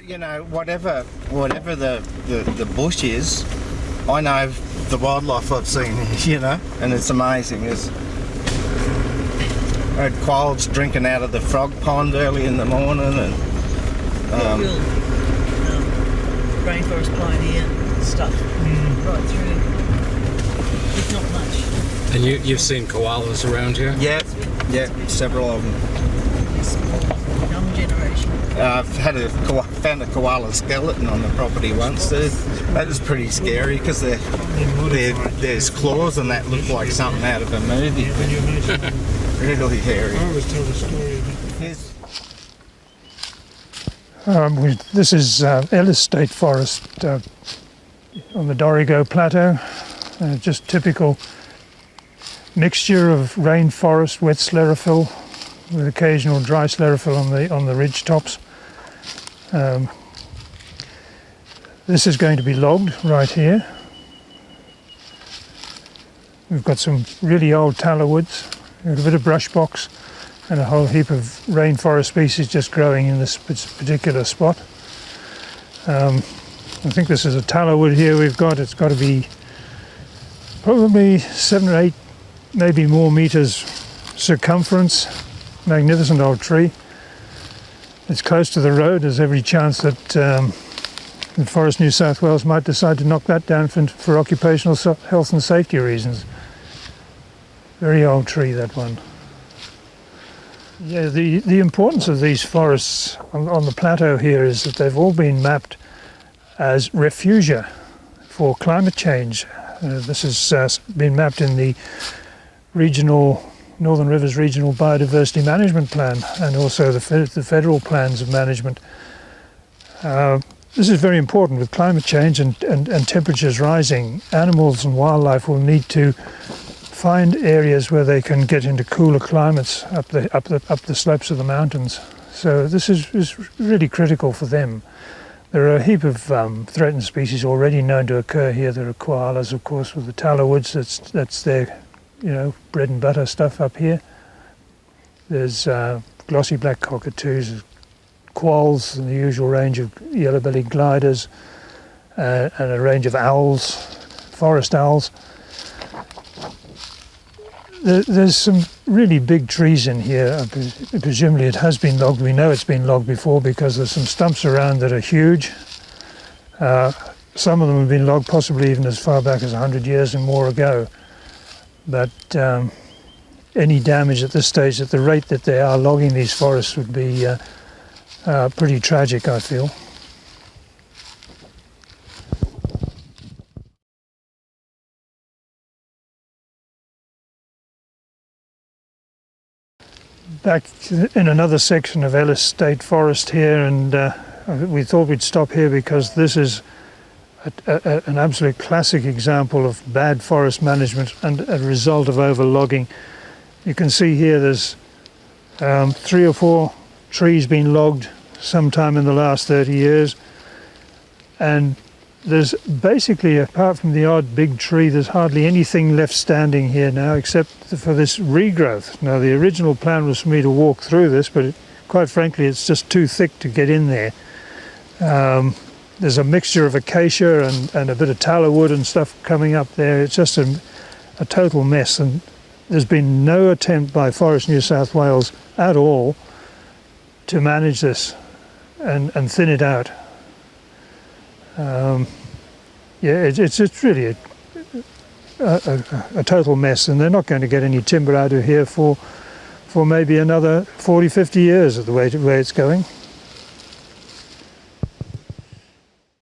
You know, whatever the bush is, I know the wildlife I've seen, you know, and it's amazing. I had koalas drinking out of the frog pond early in the morning, and real rainforest pioneer stuff right through, if not much. And you've seen koalas around here? Yeah, several of them. This small, young generation. I've found a koala skeleton on the property once. That was pretty scary because there's claws and that looked like something out of a movie. Really hairy. I always tell the story of it. This is Ellis State Forest on the Dorrigo Plateau. Just typical mixture of rainforest, wet sclerophyll, with occasional dry sclerophyll on the ridge tops. This is going to be logged right here. We've got some really old tallow woods, a bit of brush box, and a whole heap of rainforest species just growing in this particular spot. I think this is a tallow wood here we've got. It's got to be probably 7 or 8, maybe more meters circumference. Magnificent old tree. It's close to the road. There's every chance that the Forest New South Wales might decide to knock that down for occupational health and safety reasons. Very old tree, that one. Yeah, the importance of these forests on the plateau here is that they've all been mapped as refugia for climate change. This has been mapped in the Northern Rivers Regional Biodiversity Management Plan and also the federal plans of management. This is very important with climate change and temperatures rising. Animals and wildlife will need to find areas where they can get into cooler climates up the slopes of the mountains. So this is really critical for them. There are a heap of threatened species already known to occur here. There are koalas, of course, with the tallow woods. That's their, bread and butter stuff up here. There's glossy black cockatoos, quolls, and the usual range of yellow-bellied gliders, and a range of owls, forest owls. There's some really big trees in here. Presumably it has been logged. We know it's been logged before because there's some stumps around that are huge. Some of them have been logged possibly even as far back as 100 years and more ago. But any damage at this stage, at the rate that they are logging these forests, would be pretty tragic, I feel. Back in another section of Ellis State Forest here, and we thought we'd stop here because this is an absolute classic example of bad forest management and a result of overlogging. You can see here there's 3 or 4 trees being logged sometime in the last 30 years, and there's basically, apart from the odd big tree, there's hardly anything left standing here now except for this regrowth. Now the original plan was for me to walk through this, but quite frankly it's just too thick to get in there. There's a mixture of acacia and a bit of tallow wood and stuff coming up there. It's just a total mess, and there's been no attempt by Forest New South Wales at all to manage this and thin it out. It's really a total mess, and they're not going to get any timber out of here for maybe another 40, 50 years of the way it's going.